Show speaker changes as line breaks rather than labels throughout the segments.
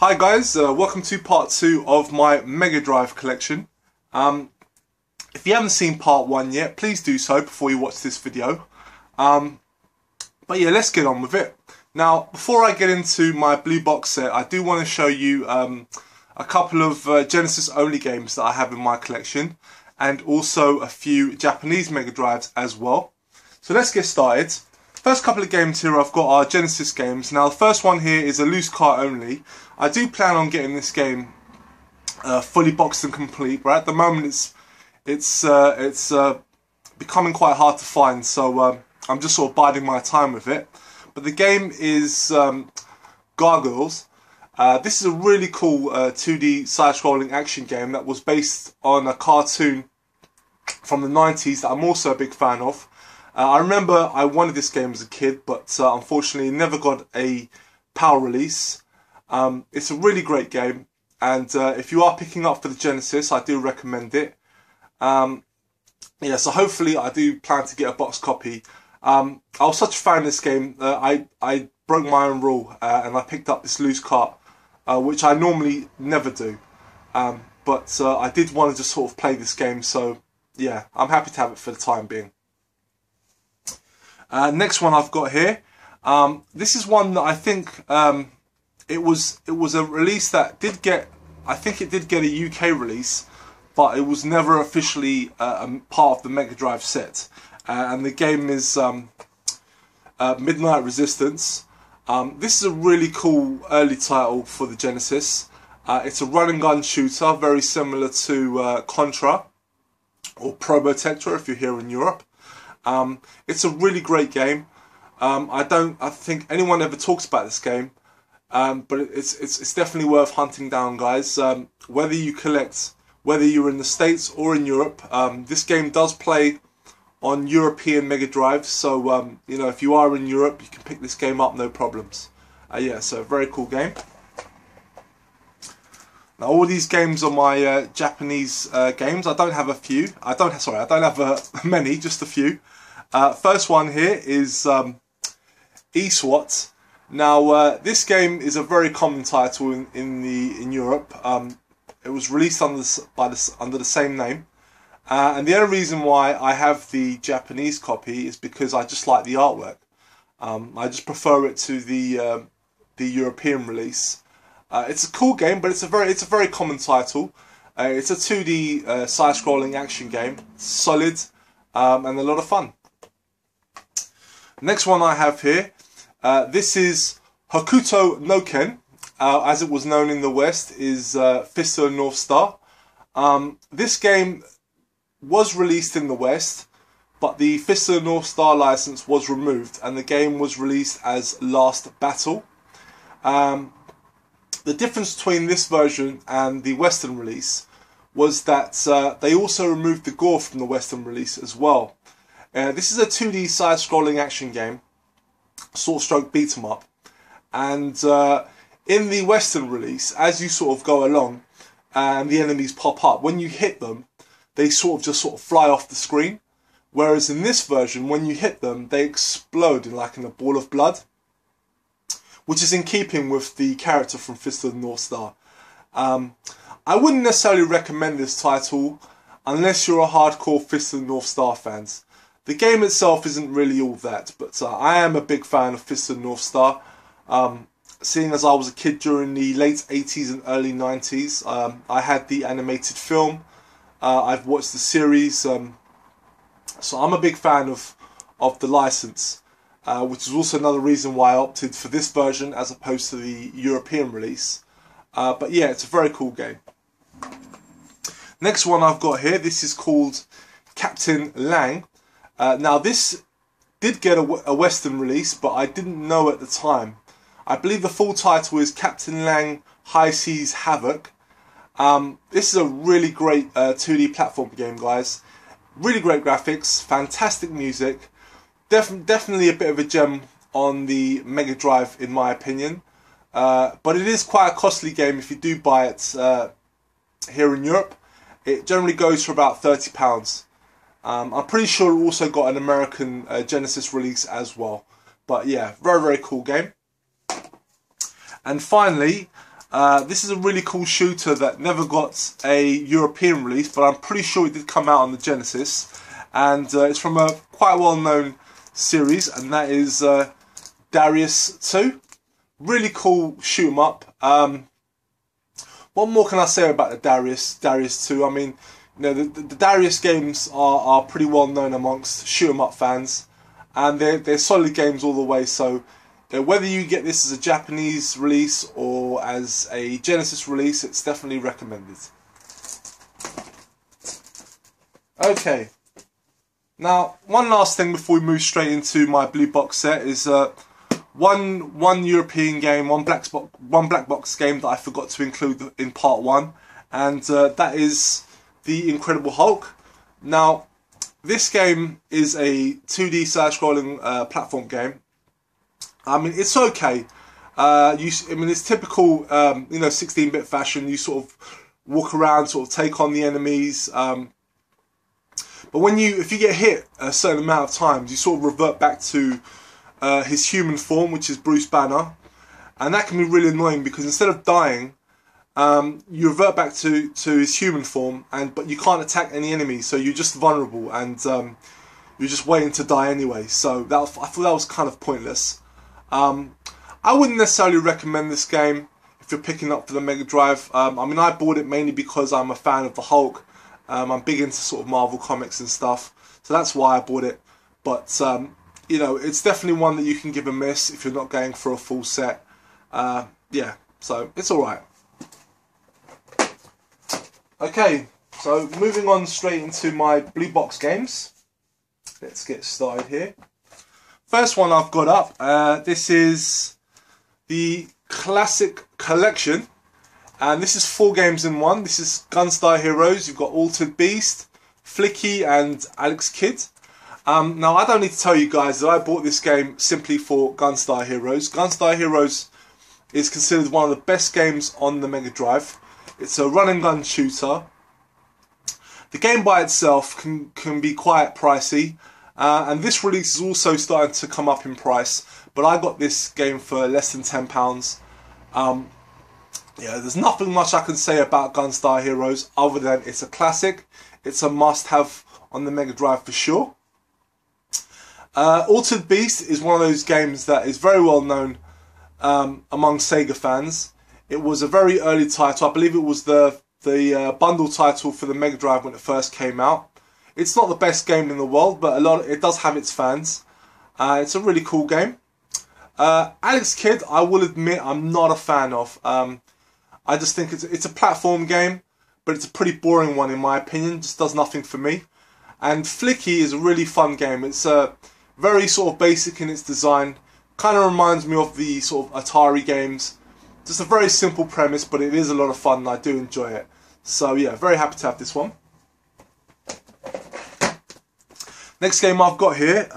Hi guys, welcome to part 2 of my Megadrive collection. If you haven't seen part 1 yet, please do so before you watch this video. But yeah, let's get on with it. Now, before I get into my blue box set, I do want to show you a couple of Genesis only games that I have in my collection, and also a few Japanese Megadrives as well. So let's get started. First couple of games here I've got are Genesis games. Now the first one here is a loose cart only. I do plan on getting this game fully boxed and complete, but at the moment it's becoming quite hard to find, so I'm just sort of biding my time with it. But the game is Gargoyles. This is a really cool 2D side-scrolling action game that was based on a cartoon from the 90s that I'm also a big fan of. I remember I wanted this game as a kid, but unfortunately never got a PAL release. It's a really great game, and if you are picking up for the Genesis, I do recommend it. Yeah, so hopefully I do plan to get a box copy. I was such a fan of this game, I broke my own rule and I picked up this loose cart, which I normally never do. But I did want to just sort of play this game, so yeah, I'm happy to have it for the time being. Next one I've got here. This is one that I think it was a release that did get, I think it did get a UK release, but it was never officially part of the Megadrive set. And the game is Midnight Resistance. This is a really cool early title for the Genesis. It's a run and gun shooter, very similar to Contra or Probotector if you're here in Europe. It's a really great game. I think anyone ever talks about this game, but it's definitely worth hunting down, guys. Whether you're in the States or in Europe, this game does play on European Mega Drives, so you know, if you are in Europe, you can pick this game up, no problems. Yeah, so a very cool game. Now, all these games are my Japanese games. I don't have a few. I don't have many, just a few. First one here is eSWAT. Now, this game is a very common title in Europe. It was released under the same name, and the only reason why I have the Japanese copy is because I just like the artwork. I just prefer it to the European release. It's a cool game, but it's a very common title. It's a 2D side-scrolling action game, solid, and a lot of fun. Next one I have here, this is Hokuto No Ken, as it was known in the West, is Fist of the North Star. This game was released in the West, but the Fist of the North Star license was removed, and the game was released as Last Battle. The difference between this version and the Western release was that they also removed the gore from the Western release as well. This is a 2D side-scrolling action game, sword-stroke beat-em-up, and in the Western release, as you sort of go along and the enemies pop up, when you hit them, they sort of fly off the screen, whereas in this version, when you hit them, they explode in a ball of blood, which is in keeping with the character from Fist of the North Star. I wouldn't necessarily recommend this title unless you're a hardcore Fist of the North Star fans. The game itself isn't really all that, but I am a big fan of Fist of the North Star. Seeing as I was a kid during the late 80s and early 90s, I had the animated film, I've watched the series, so I'm a big fan of the license, which is also another reason why I opted for this version as opposed to the European release. But yeah, it's a very cool game. Next one I've got here, this is called Captain Lang. Now this did get a Western release, but I didn't know at the time. I believe the full title is Captain Lang High Seas Havoc. This is a really great 2D platform game, guys. Really great graphics, fantastic music. Definitely a bit of a gem on the Mega Drive in my opinion. But it is quite a costly game if you do buy it here in Europe. It generally goes for about £30. I'm pretty sure it also got an American Genesis release as well. But yeah, very cool game. And finally, This is a really cool shooter that never got a European release, but I'm pretty sure it did come out on the Genesis. And it's from a quite well-known series, and that is Darius 2. Really cool shoot 'em up. What more can I say about the Darius 2? I mean, you know, the Darius games are pretty well known amongst shoot 'em up fans, and they're solid games all the way. So whether you get this as a Japanese release or as a Genesis release, it's definitely recommended. Okay, now one last thing before we move straight into my blue box set is one European game, one black box game that I forgot to include in part 1, and that is The Incredible Hulk. Now, this game is a 2D side-scrolling platform game. I mean, it's okay. I mean, it's typical, you know, 16-bit fashion. You sort of walk around, sort of take on the enemies. But if you get hit a certain amount of times, you sort of revert back to his human form, which is Bruce Banner, and that can be really annoying because instead of dying, you revert back to his human form, but you can't attack any enemies, so you're just vulnerable, and you're just waiting to die anyway. So I thought that was kind of pointless. I wouldn't necessarily recommend this game if you're picking up for the Mega Drive. I mean, I bought it mainly because I'm a fan of the Hulk. I'm big into sort of Marvel comics and stuff, so that's why I bought it. But you know, it's definitely one that you can give a miss if you're not going for a full set. Yeah, so it's alright. Okay, so moving on straight into my blue box games. Let's get started here. First one I've got up, this is the Classic Collection, and this is 4 games in one. This is Gunstar Heroes. You've got Altered Beast, Flicky, and Alex Kidd. Now, I don't need to tell you guys that I bought this game simply for Gunstar Heroes. Gunstar Heroes is considered one of the best games on the Mega Drive. It's a run and gun shooter. The game by itself can be quite pricey, and this release is also starting to come up in price, but I got this game for less than £10. Yeah, there's nothing much I can say about Gunstar Heroes other than it's a classic. It's a must-have on the Mega Drive for sure. Altered Beast is one of those games that is very well known among Sega fans. It was a very early title. I believe it was the bundle title for the Mega Drive when it first came out. It's not the best game in the world, but it does have its fans. It's a really cool game. Alex Kidd, I will admit, I'm not a fan of. I just think it's a platform game, but it's a pretty boring one in my opinion. Just does nothing for me. And Flicky is a really fun game. It's very sort of basic in its design. Kind of reminds me of the sort of Atari games. Just a very simple premise, but it is a lot of fun and I do enjoy it. So yeah, very happy to have this one. Next game I've got here,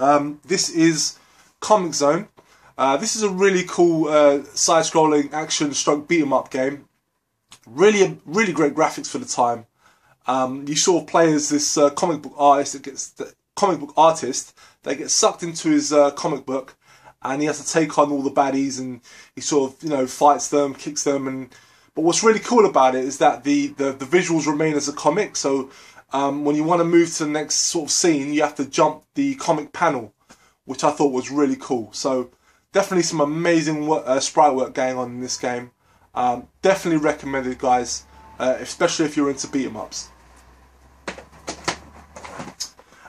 this is Comic Zone. This is a really cool side-scrolling action stroke beat-em-up game. Really great graphics for the time. You sort of play as this comic book artist that gets sucked into his comic book, and he has to take on all the baddies, and he sort of, you know, fights them, kicks them, but what's really cool about it is that the visuals remain as a comic. So when you want to move to the next sort of scene, you have to jump the comic panel, which I thought was really cool. So definitely some amazing sprite work going on in this game. Definitely recommended, guys, especially if you're into beat 'em ups.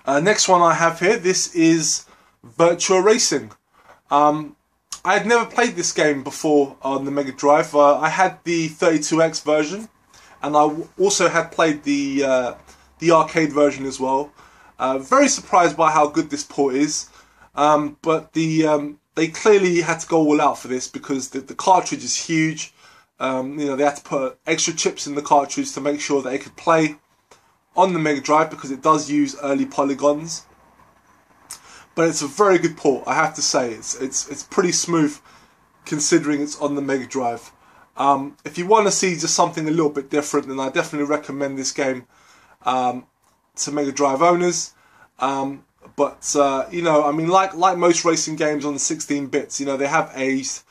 Next one I have here, this is Virtua Racing. I had never played this game before on the Mega Drive. I had the 32X version, and I also had played the arcade version as well. Very surprised by how good this port is, but they clearly had to go all out for this because the cartridge is huge. You know, they had to put extra chips in the cartridge to make sure that it could play on the Mega Drive because it does use early polygons. But it's a very good port, I have to say. It's pretty smooth considering it's on the Mega Drive. If you want to see just something a little bit different, then I definitely recommend this game to Mega Drive owners. But you know, I mean, like most racing games on the 16 bits, you know, they have aged.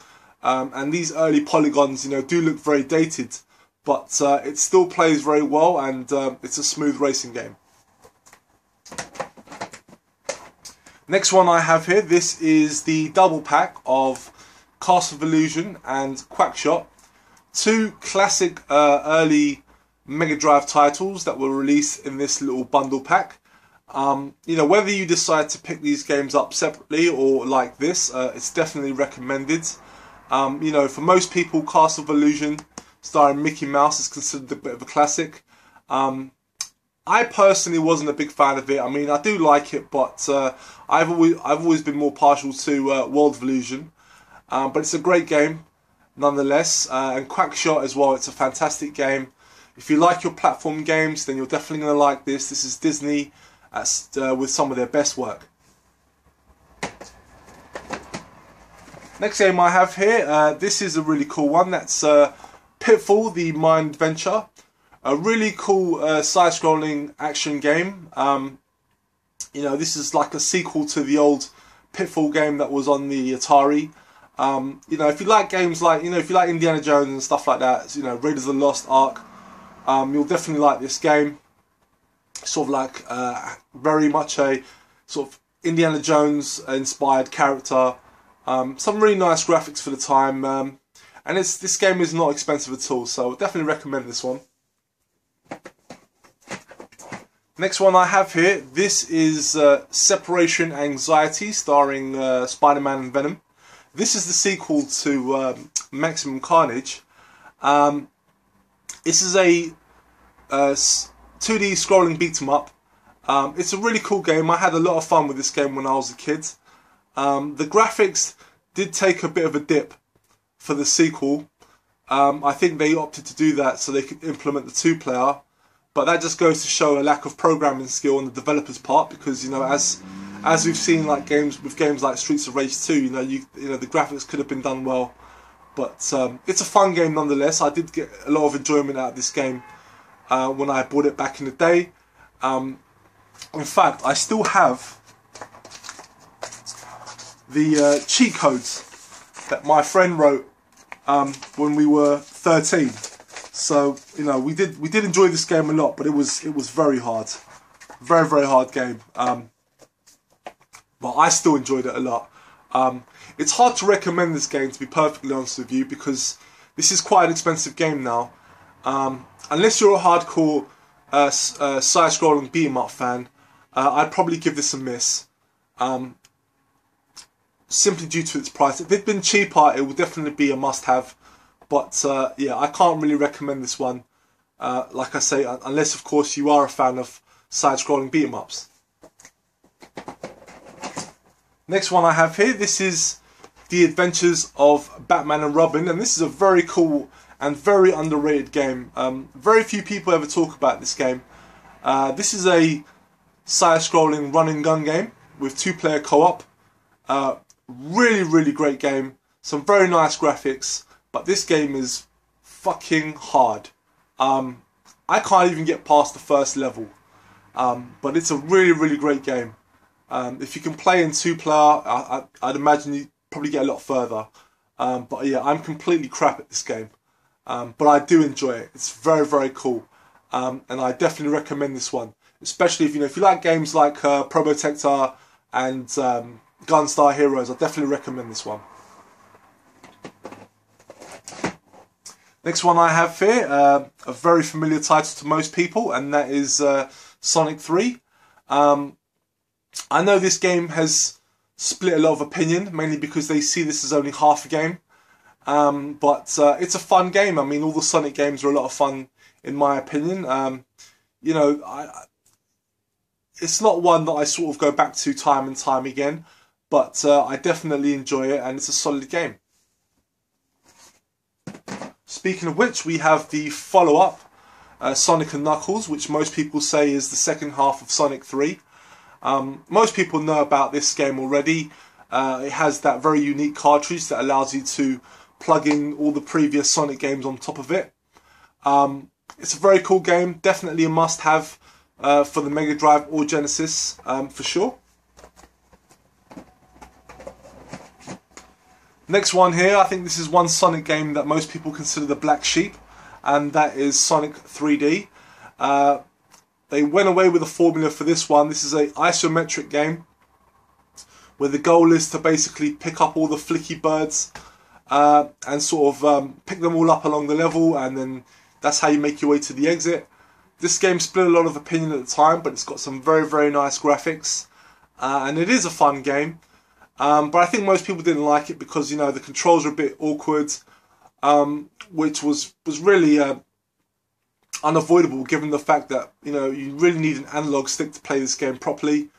and these early polygons, you know, do look very dated, but it still plays very well, and it's a smooth racing game. Next one I have here, this is the double pack of Castle of Illusion and Quackshot, two classic early Mega Drive titles that were released in this little bundle pack. You know, whether you decide to pick these games up separately or like this, it's definitely recommended. You know, for most people, Castle of Illusion starring Mickey Mouse is considered a bit of a classic. I personally wasn't a big fan of it. I mean, I do like it, but I've always been more partial to World of Illusion. But it's a great game, nonetheless. And Quackshot as well. It's a fantastic game. If you like your platform games, then you're definitely going to like this. This is Disney with some of their best work. Next game I have here, this is a really cool one. That's Pitfall, the Mind Adventure. A really cool side-scrolling action game. You know, this is like a sequel to the old Pitfall game that was on the Atari. You know, if you like games like, you know, if you like Indiana Jones and stuff like that, you know, Raiders of the Lost Ark, you'll definitely like this game. Sort of like very much a sort of Indiana Jones inspired character. Some really nice graphics for the time, and this game is not expensive at all, so definitely recommend this one. Next one I have here, this is Separation Anxiety, starring Spider-Man and Venom. This is the sequel to Maximum Carnage. This is a 2D scrolling beat 'em up. It's a really cool game. I had a lot of fun with this game when I was a kid. The graphics did take a bit of a dip for the sequel. I think they opted to do that so they could implement the 2-player, but that just goes to show a lack of programming skill on the developers' part, because, you know, as we've seen, like games like Streets of Rage 2, you know, the graphics could have been done well, but it's a fun game nonetheless. I did get a lot of enjoyment out of this game when I bought it back in the day. In fact, I still have the cheat codes that my friend wrote when we were 13. So, you know, we did enjoy this game a lot, but it was very hard, very hard game. But I still enjoyed it a lot. It's hard to recommend this game, to be perfectly honest with you, because this is quite an expensive game now. Unless you're a hardcore side-scrolling beat-em-up fan, I'd probably give this a miss. Simply due to its price. If it had been cheaper, it would definitely be a must-have. But yeah, I can't really recommend this one. Like I say, unless of course you are a fan of side-scrolling beat-em-ups. Next one I have here, this is The Adventures of Batman and Robin, and this is a very cool and very underrated game. Very few people ever talk about this game. This is a side-scrolling run-and-gun game with 2-player co-op. Really great game. Some very nice graphics, but this game is fucking hard. I can't even get past the first level, but it's a really great game. If you can play in 2-player, I'd imagine you'd probably get a lot further. But yeah, I'm completely crap at this game. But I do enjoy it. It's very cool. And I definitely recommend this one. Especially if you like games like Probotector and Gunstar Heroes, I definitely recommend this one. Next one I have here, a very familiar title to most people, and that is Sonic 3. I know this game has split a lot of opinion, mainly because they see this as only half a game. But it's a fun game. I mean, all the Sonic games are a lot of fun, in my opinion. You know, it's not one that I sort of go back to time and time again, but I definitely enjoy it, and it's a solid game. Speaking of which, we have the follow-up, Sonic & Knuckles, which most people say is the second half of Sonic 3. Most people know about this game already. It has that very unique cartridge that allows you to plug in all the previous Sonic games on top of it. It's a very cool game, definitely a must-have for the Mega Drive or Genesis, for sure. Next one here, I think this is one Sonic game that most people consider the black sheep, and that is Sonic 3D. They went away with a formula for this one. This is an isometric game where the goal is to basically pick up all the flicky birds and sort of pick them all up along the level, and then that's how you make your way to the exit. This game split a lot of opinion at the time, but it's got some very, very nice graphics, and it is a fun game. But I think most people didn't like it because, you know, the controls are a bit awkward, which was really unavoidable given the fact that, you know, you really need an analog stick to play this game properly.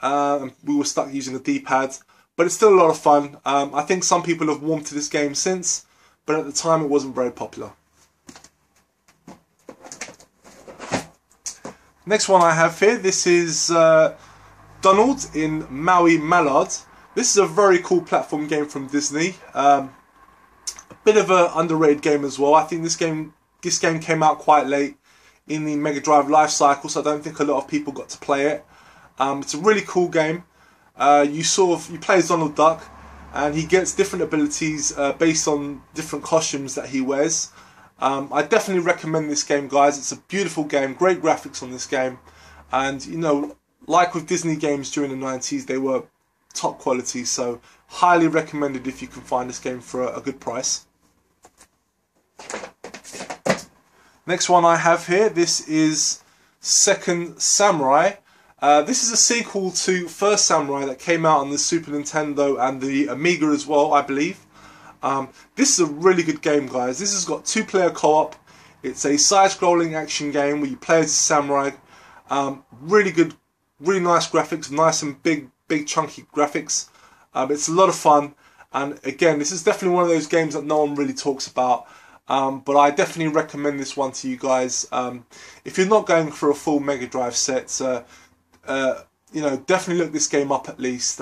We were stuck using a D-pad, but it's still a lot of fun. I think some people have warmed to this game since, but at the time it wasn't very popular. Next one I have here, this is Donald in Maui, Mallet. This is a very cool platform game from Disney. A bit of an underrated game as well. I think this game came out quite late in the Megadrive life cycle, so I don't think a lot of people got to play it. It's a really cool game. You play as Donald Duck, and he gets different abilities based on different costumes that he wears. I definitely recommend this game, guys. It's a beautiful game, great graphics on this game, and, you know, like with Disney games during the 90s, they were top quality, so highly recommended if you can find this game for a good price. Next one I have here, this is Second Samurai. This is a sequel to First Samurai that came out on the Super Nintendo and the Amiga as well, I believe. This is a really good game, guys. This has got 2-player co-op. It's a side-scrolling action game where you play as a samurai. Really good, really nice graphics, nice and big chunky graphics. It's a lot of fun, and again, this is definitely one of those games that no one really talks about, but I definitely recommend this one to you guys. If you're not going for a full Mega Drive set, you know, definitely look this game up at least.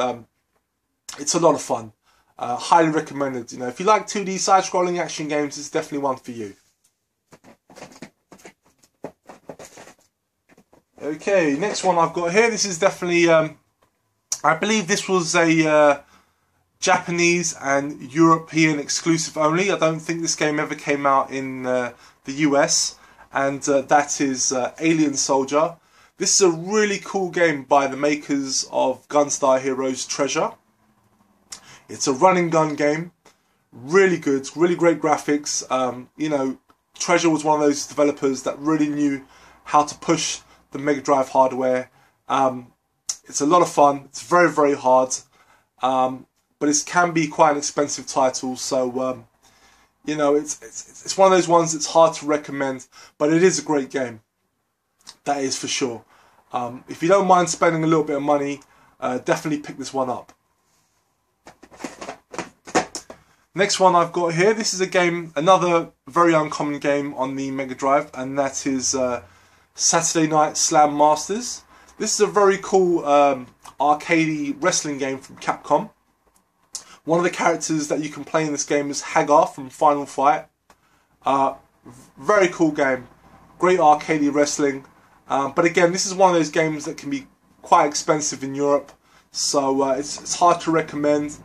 It's a lot of fun. Highly recommended. You know, if you like 2D side-scrolling action games, it's definitely one for you. Okay, next one I've got here. This is definitely, I believe this was a Japanese and European exclusive only. I don't think this game ever came out in the US, and that is Alien Soldier. This is a really cool game by the makers of Gunstar Heroes Treasure. It's a run and gun game, really good, really great graphics. You know, Treasure was one of those developers that really knew how to push the Mega Drive hardware. It's a lot of fun. It's very, very hard, but it can be quite an expensive title. So you know, it's one of those ones that's hard to recommend, but it is a great game. That is for sure. If you don't mind spending a little bit of money, definitely pick this one up. Next one I've got here, this is a game, another very uncommon game on the Mega Drive, and that is Saturday Night Slam Masters. This is a very cool arcadey wrestling game from Capcom. One of the characters that you can play in this game is Hagar from Final Fight. Very cool game, great arcadey wrestling. But again, this is one of those games that can be quite expensive in Europe, so it's hard to recommend.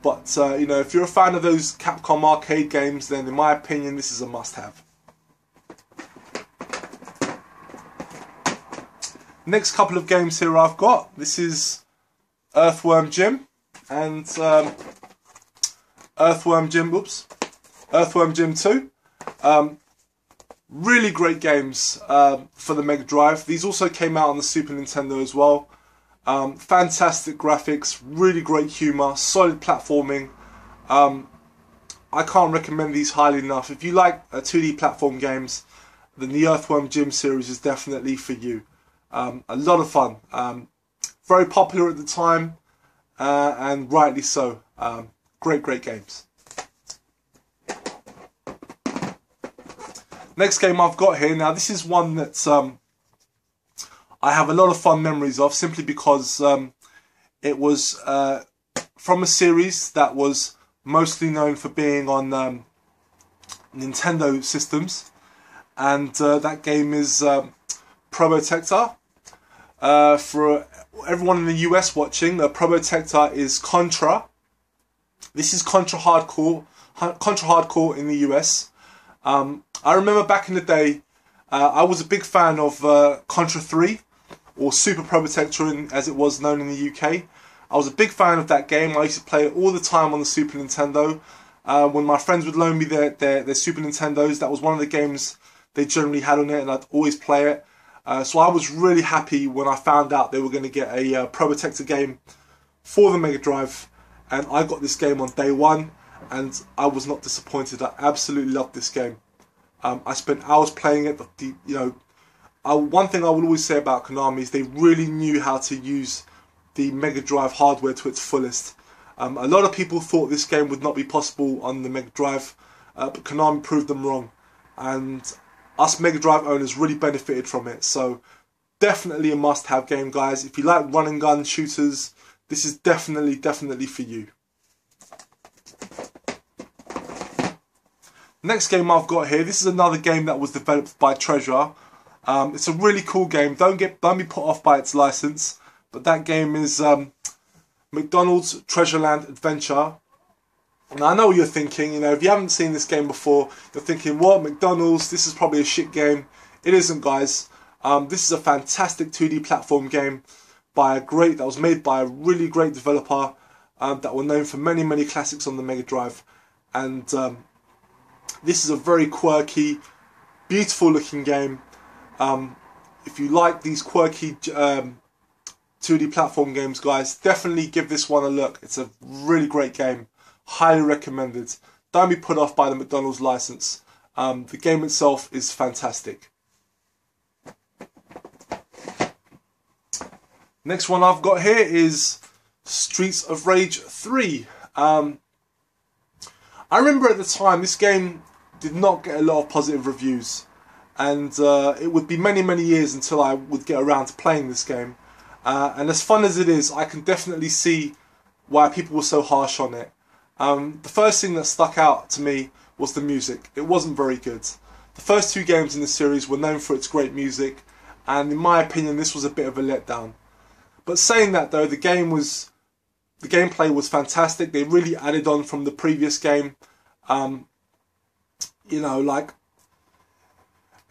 But you know, if you're a fan of those Capcom arcade games, then in my opinion, this is a must-have. Next couple of games here I've got. This is Earthworm Jim and Earthworm Jim 2. Really great games for the Mega Drive. These also came out on the Super Nintendo as well. Fantastic graphics, really great humour, solid platforming. I can't recommend these highly enough. If you like 2D platform games, then the Earthworm Jim series is definitely for you. A lot of fun. Very popular at the time, and rightly so. Great games. Next game I've got here, now this is one that I have a lot of fun memories of, simply because it was from a series that was mostly known for being on Nintendo systems, and that game is Probotector. For everyone in the US watching, Probotector is Contra This is Contra Hardcore in the US. I remember back in the day, I was a big fan of Contra 3, or Super Probotector as it was known in the UK. I was a big fan of that game. I used to play it all the time on the Super Nintendo. When my friends would loan me their Super Nintendos, that was one of the games they generally had on it, and I'd always play it. So I was really happy when I found out they were going to get a Probotector game for the Mega Drive, and I got this game on day one, and I was not disappointed. I absolutely loved this game. I spent hours playing it. One thing I will always say about Konami is they really knew how to use the Mega Drive hardware to its fullest. A lot of people thought this game would not be possible on the Mega Drive, but Konami proved them wrong, and us Mega Drive owners really benefited from it. So definitely a must-have game, guys. If you like run and gun shooters, this is definitely for you. Next game I've got here, this is another game that was developed by Treasure. It's a really cool game. Don't be put off by its license, but that game is McDonald's Treasureland Adventure. And I know what you're thinking, if you haven't seen this game before, you're thinking, what, McDonald's, this is probably a shit game. It isn't, guys. This is a fantastic 2D platform game that was made by a really great developer that were known for many classics on the Mega Drive. And this is a very quirky, beautiful looking game. If you like these quirky 2D platform games, guys, definitely give this one a look. It's a really great game. Highly recommended. Don't be put off by the McDonald's license. The game itself is fantastic. Next one I've got here is Streets of Rage 3. I remember at the time this game did not get a lot of positive reviews, and it would be many years until I would get around to playing this game. And as fun as it is, I can definitely see why people were so harsh on it. The first thing that stuck out to me was the music. It wasn't very good. The first two games in the series were known for its great music, and in my opinion this was a bit of a letdown. But saying that though, the gameplay was fantastic. They really added on from the previous game.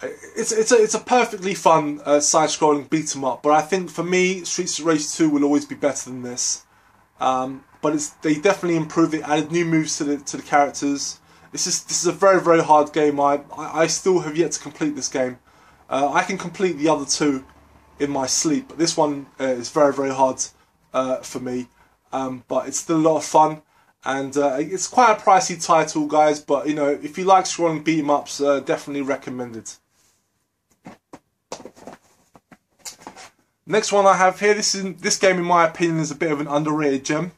It's a perfectly fun side-scrolling beat 'em up, but I think for me Streets of Rage 2 will always be better than this. But they definitely improved. They added new moves to the characters. This is a very hard game. I still have yet to complete this game. I can complete the other two in my sleep, but this one is very hard for me. But it's still a lot of fun, and it's quite a pricey title, guys. But if you like scrolling beat 'em ups, definitely recommended. Next one I have here. This game, in my opinion, is a bit of an underrated gem.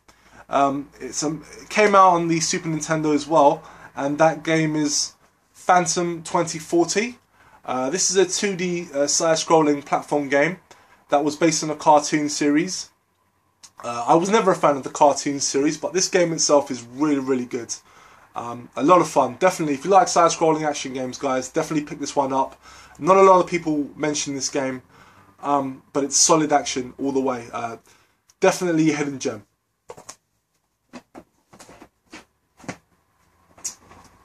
It came out on the Super Nintendo as well, and that game is Phantom 2040. This is a 2D side-scrolling platform game that was based on a cartoon series. I was never a fan of the cartoon series, but this game itself is really good. A lot of fun. Definitely, if you like side-scrolling action games, guys, definitely pick this one up. Not a lot of people mention this game, but it's solid action all the way. Definitely a hidden gem.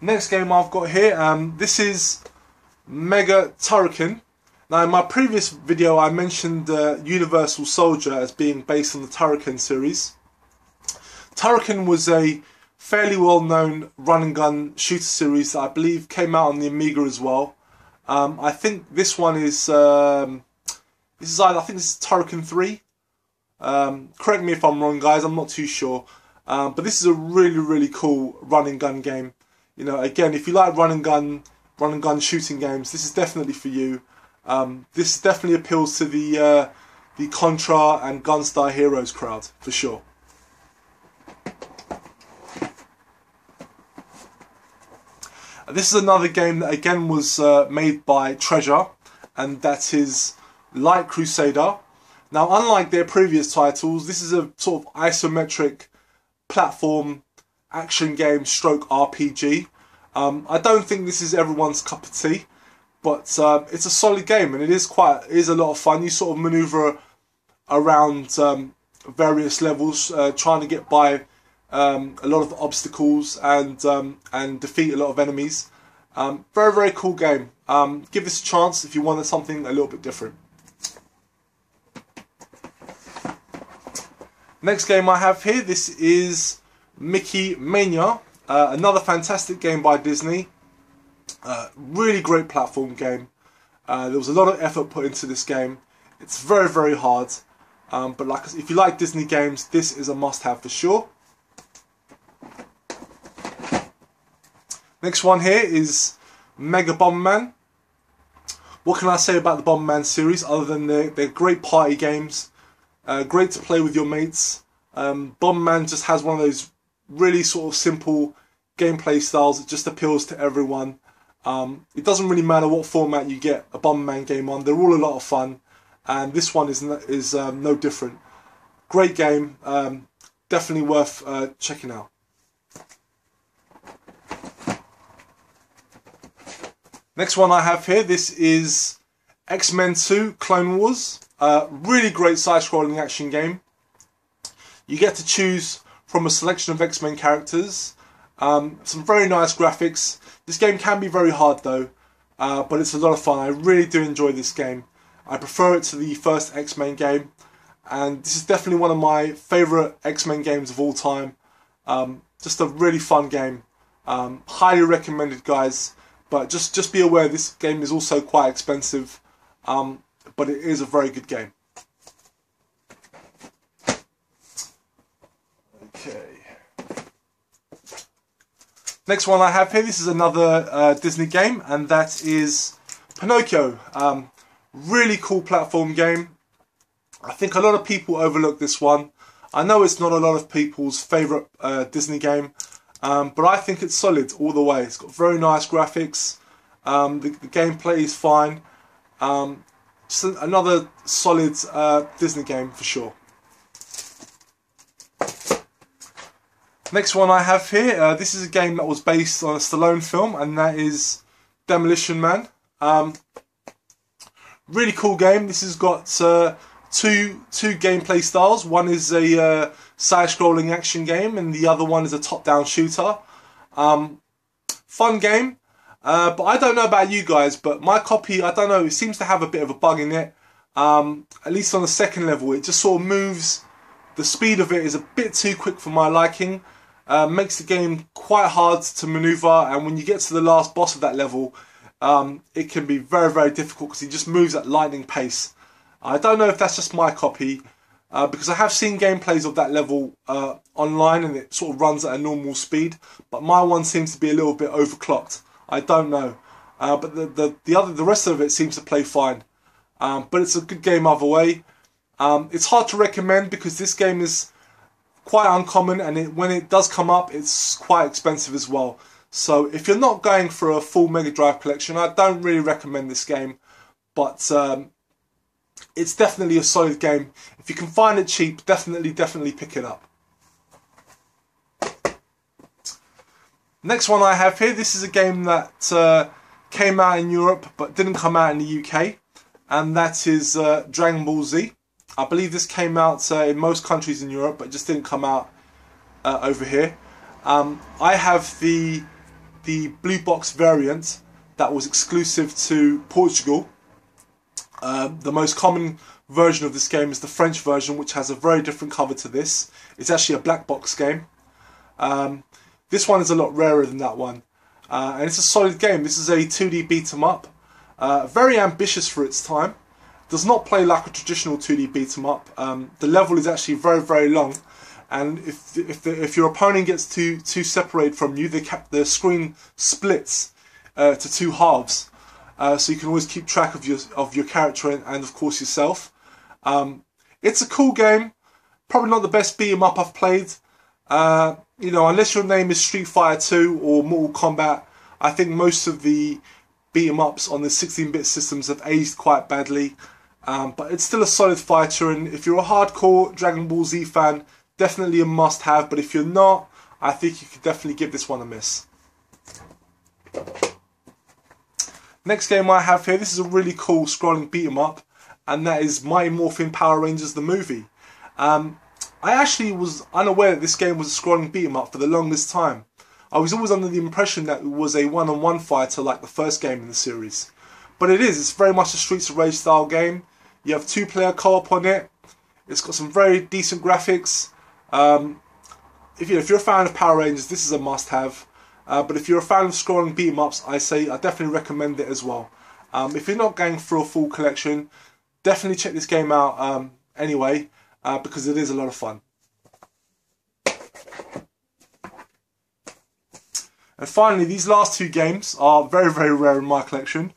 Next game I've got here, this is Mega Turrican. Now in my previous video I mentioned Universal Soldier as being based on the Turrican series. Turrican was a fairly well known run and gun shooter series that I believe came out on the Amiga as well. I think this one is I think this is Turrican 3. Correct me if I'm wrong, guys, I'm not too sure. But this is a really cool run and gun game. Again, if you like run and gun shooting games, this is definitely for you. This definitely appeals to the Contra and Gunstar Heroes crowd, for sure. This is another game that again was made by Treasure, and that is Light Crusader. Now, unlike their previous titles, this is a sort of isometric platform action game stroke RPG. I don't think this is everyone's cup of tea, but it's a solid game, and it is a lot of fun. You sort of maneuver around various levels, trying to get by a lot of obstacles and defeat a lot of enemies. Very, very cool game. Give this a chance if you wanted something a little bit different. Next game I have here, this is Mickey Mania. Another fantastic game by Disney. Really great platform game. There was a lot of effort put into this game. It's very, very hard. But like, if you like Disney games, this is a must-have for sure. Next one here is Mega Bomberman. What can I say about the Bomberman series other than they're great party games, great to play with your mates. Bomberman just has one of those really sort of simple gameplay styles that just appeals to everyone. It doesn't really matter what format you get a Bomberman game on, they're all a lot of fun, and this one is no different. Great game, definitely worth checking out. Next one I have here, this is XMen 2 Clone Wars. Really great side-scrolling action game. You get to choose from a selection of X-Men characters. Some very nice graphics. This game can be very hard though, but it's a lot of fun. I really do enjoy this game. I prefer it to the first X-Men game, and this is definitely one of my favourite X-Men games of all time. Just a really fun game. Highly recommended, guys. But just be aware this game is also quite expensive, but it is a very good game. Okay. Next one I have here, this is another Disney game, and that is Pinocchio. Really cool platform game. I think a lot of people overlook this one. I know it's not a lot of people's favourite Disney game, but I think it's solid all the way. It's got very nice graphics. The gameplay is fine. Just another solid Disney game for sure. Next one I have here, this is a game that was based on a Stallone film, and that is Demolition Man. Really cool game. This has got two gameplay styles. One is a side-scrolling action game, and the other one is a top-down shooter. Fun game, but I don't know about you guys, but my copy, I don't know, it seems to have a bit of a bug in it. At least on the second level, it just sort of moves. The speed of it is a bit too quick for my liking. Makes the game quite hard to maneuver, and when you get to the last boss of that level, it can be very, very difficult because he just moves at lightning pace. I don't know if that's just my copy, because I have seen gameplays of that level online, and it sort of runs at a normal speed, but my one seems to be a little bit overclocked. I don't know, but the rest of it seems to play fine. But it's a good game either way. It's hard to recommend because this game is quite uncommon, and when it does come up, it's quite expensive as well. So if you're not going for a full Megadrive collection, I don't really recommend this game, but it's definitely a solid game. If you can find it cheap, definitely pick it up. Next one I have here, this is a game that came out in Europe but didn't come out in the UK, and that is Drang Woolsey. I believe this came out in most countries in Europe, but just didn't come out over here. I have the blue box variant that was exclusive to Portugal. The most common version of this game is the French version, which has a very different cover to this. It's actually a black box game. This one is a lot rarer than that one, and it's a solid game. This is a 2D beat 'em up, very ambitious for its time. Does not play like a traditional 2D beat 'em up. The level is actually very, very long, and if your opponent gets too separated from you, the screen splits to two halves, so you can always keep track of your character and of course yourself. It's a cool game. Probably not the best beat 'em up I've played. You know, unless your name is Street Fighter 2 or Mortal Kombat, I think most of the beat 'em ups on the 16-bit systems have aged quite badly. But it's still a solid fighter, and if you're a hardcore Dragon Ball Z fan, definitely a must-have. But if you're not, I think you could definitely give this one a miss. Next game I have here, this is a really cool scrolling beat 'em up, and that is Mighty Morphin Power Rangers the movie. I actually was unaware that this game was a scrolling beat 'em up for the longest time. I was always under the impression that it was a one-on-one fighter like the first game in the series. But it is, it's very much a Streets of Rage style game. You have 2-player co-op on it. It's got some very decent graphics. If you're a fan of Power Rangers, this is a must-have. But if you're a fan of scrolling beat 'em ups, I definitely recommend it as well. If you're not going for a full collection, definitely check this game out anyway, because it is a lot of fun. And finally, these last two games are very, very rare in my collection.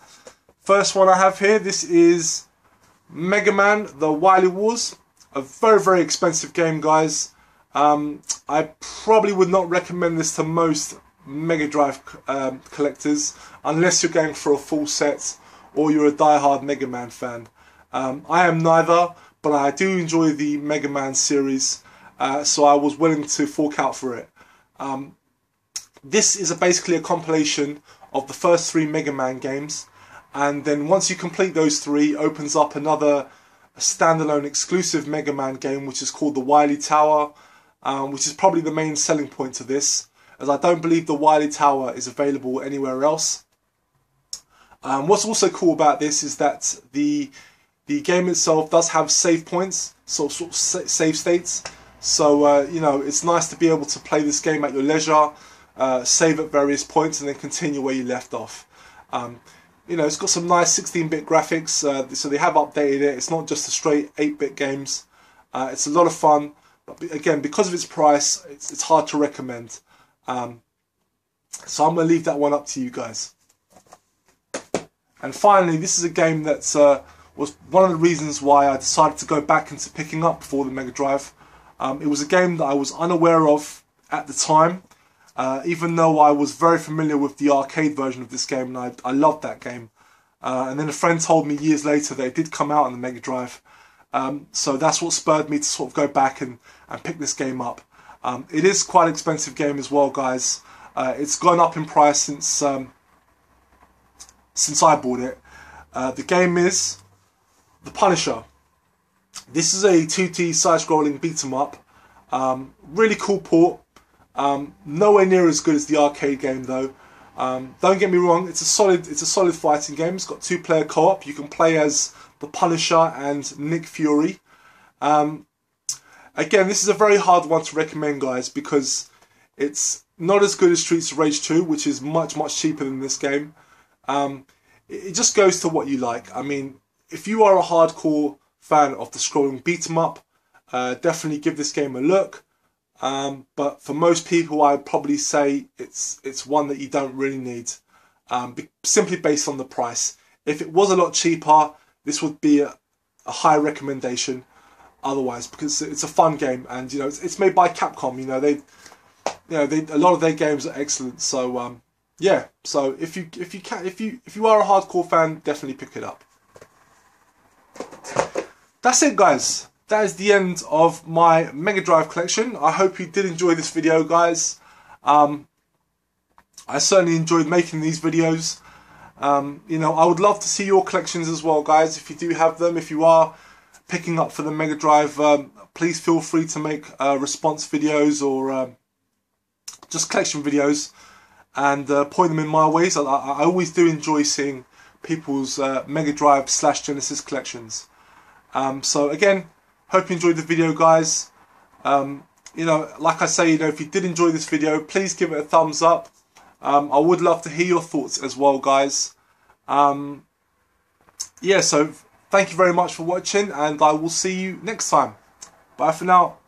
First one I have here, this is Mega Man, the Wily Wars. A very, very expensive game, guys. I probably would not recommend this to most Megadrive collectors unless you're going for a full set or you're a die-hard Mega Man fan. I am neither, but I do enjoy the Mega Man series, so I was willing to fork out for it. This is basically a compilation of the first 3 Mega Man games, and then once you complete those 3, opens up another standalone exclusive Mega Man game, which is called the Wily Tower, which is probably the main selling point to this, as I don't believe the Wily Tower is available anywhere else. What's also cool about this is that the game itself does have save points, sort of save states. So you know, it's nice to be able to play this game at your leisure, save at various points, and then continue where you left off. You know, it's got some nice 16-bit graphics, so they have updated it. It's not just a straight 8-bit games. It's a lot of fun, but again, because of its price, it's hard to recommend. So I'm going to leave that one up to you guys. And finally, this is a game that was one of the reasons why I decided to go back into picking up for the Megadrive. It was a game that I was unaware of at the time, even though I was very familiar with the arcade version of this game, and I loved that game. And then a friend told me years later that it did come out on the Megadrive. So that's what spurred me to sort of go back and pick this game up. It is quite an expensive game as well, guys. It's gone up in price since I bought it. The game is The Punisher. This is a 2D side-scrolling beat-em-up. Really cool port. Nowhere near as good as the arcade game though. Don't get me wrong, it's a solid fighting game. It's got 2-player co-op. You can play as the Punisher and Nick Fury. Again, this is a very hard one to recommend, guys, because it's not as good as Streets of Rage 2, which is much, much cheaper than this game. It just goes to what you like. I mean, if you are a hardcore fan of the scrolling beat-em-up, definitely give this game a look. But for most people, I'd probably say it's one that you don't really need, simply based on the price. If it was a lot cheaper, this would be a high recommendation. Otherwise, because it's a fun game, and you know it's made by Capcom. You know a lot of their games are excellent. So yeah. So if you are a hardcore fan, definitely pick it up. That's it, guys. That is the end of my Megadrive collection. I hope you did enjoy this video, guys. I certainly enjoyed making these videos. You know, I would love to see your collections as well, guys. If you do have them, if you are picking up for the Megadrive, please feel free to make response videos or just collection videos and point them in my ways. I always do enjoy seeing people's Megadrive / Genesis collections. So again, hope you enjoyed the video, guys. You know, like I say, you know, if you did enjoy this video, please give it a thumbs up. I would love to hear your thoughts as well, guys. Yeah, so thank you very much for watching, and I will see you next time. Bye for now.